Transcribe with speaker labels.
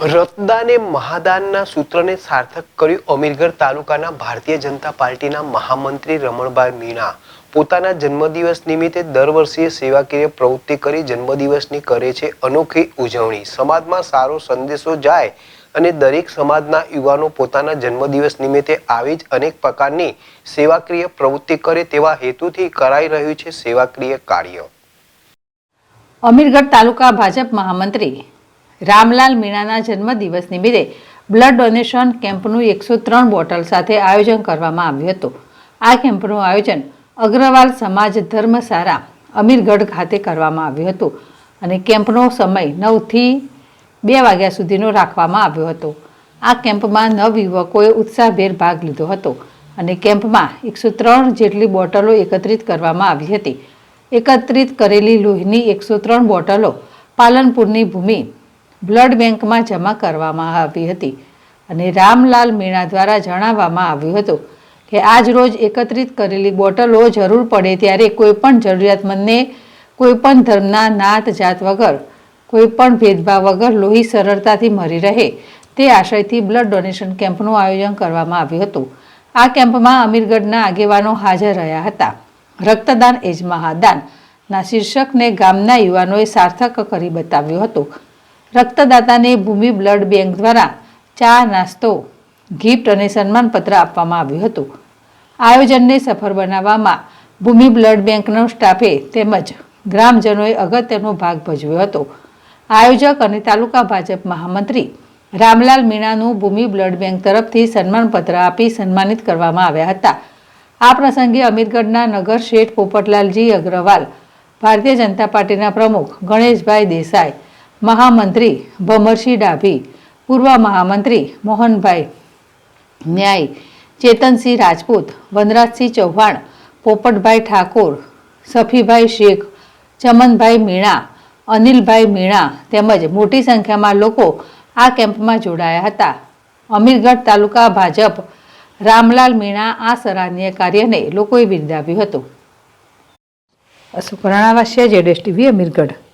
Speaker 1: રક્તદાન એ મહાદાનના સૂત્રને સાર્થક કર્યું. અમીરગઢ તાલુકાના ભારતીય જનતા પાર્ટીના મહામંત્રી રમણભાઈ મીણા પોતાના જન્મદિવસ નિમિત્તે દર વર્ષે સેવાકીય પ્રવૃત્તિ કરી જન્મદિવસની કરે છે અનોખી ઉજવણી. સમાજમાં સારો સંદેશો જાય અને દરેક સમાજના યુવાનો પોતાના જન્મદિવસ નિમિત્તે આવી જ અનેક પ્રકારની સેવાકીય પ્રવૃત્તિ કરે તેવા હેતુથી કરાઈ રહ્યું છે સેવાકીય કાર્ય.
Speaker 2: અમીરગઢ તાલુકા ભાજપ મહામંત્રી રામલાલ મીણાના જન્મદિવસ નિમિત્તે બ્લડ ડોનેશન કેમ્પનું 103 બોટલ સાથે આયોજન કરવામાં આવ્યું હતું. આ કેમ્પનું આયોજન અગ્રવાલ સમાજ ધર્મશાળા અમીરગઢ ખાતે કરવામાં આવ્યું હતું અને કેમ્પનો સમય 9 થી 2 વાગ્યા સુધીનો રાખવામાં આવ્યો હતો. આ કેમ્પમાં નવયુવકોએ ઉત્સાહભેર ભાગ લીધો હતો અને કેમ્પમાં 103 જેટલી બોટલો એકત્રિત કરવામાં આવી હતી. એકત્રિત કરેલી લોહીની 103 બોટલો પાલનપુરની ભૂમિ બ્લડ બેંકમાં જમા કરવામાં આવી હતી અને રામલાલ મીણા દ્વારા જણાવવામાં આવ્યું હતું કે આજ રોજ એકત્રિત કરેલી બોટલો જરૂર પડે ત્યારે કોઈપણ જરૂરિયાતમંદને કોઈપણ ધર્મના નાત જાત વગર કોઈપણ ભેદભાવ વગર લોહી સરળતાથી મળી રહે તે આશયથી બ્લડ ડોનેશન કેમ્પનું આયોજન કરવામાં આવ્યું હતું. આ કેમ્પમાં અમીરગઢના આગેવાનો હાજર રહ્યા હતા. રક્તદાન એ જ મહાદાનના શીર્ષકને ગામના યુવાનોએ સાર્થક કરી બતાવ્યું હતું. રક્તદાતાને ભૂમિ બ્લડ બેંક દ્વારા ચા, નાસ્તો, ગિફ્ટ અને સન્માનપત્ર આપવામાં આવ્યું હતું. આયોજનને સફળ બનાવવામાં ભૂમિ બ્લડ બેંકનો સ્ટાફે તેમજ ગ્રામજનોએ અગત્યનો ભાગ ભજવ્યો હતો. આયોજક અને તાલુકા ભાજપ મહામંત્રી રામલાલ મીણાનું ભૂમિ બ્લડ બેંક તરફથી સન્માનપત્ર આપી સન્માનિત કરવામાં આવ્યા હતા. આ પ્રસંગે અમીરગઢના નગર શેઠ પોપટલાલજી અગ્રવાલ, ભારતીય જનતા પાર્ટીના પ્રમુખ ગણેશભાઈ દેસાઈ, મહામંત્રી ભમરસિંહ ડાભી, પૂર્વ મહામંત્રી મોહનભાઈ ન્યાય, ચેતનસિંહ રાજપૂત, વનરાજસિંહ ચૌહાણ, પોપટભાઈ ઠાકોર, સફીભાઈ શેખ, ચમનભાઈ મીણા, અનિલભાઈ મીણા તેમજ મોટી સંખ્યામાં લોકો આ કેમ્પમાં જોડાયા હતા. અમીરગઢ તાલુકા ભાજપ રામલાલ મીણા આ સરાહનીય કાર્યને લોકોએ બિરદાવ્યું હતું. અશોક રાણાવાસિયા, ZSTV, અમીરગઢ.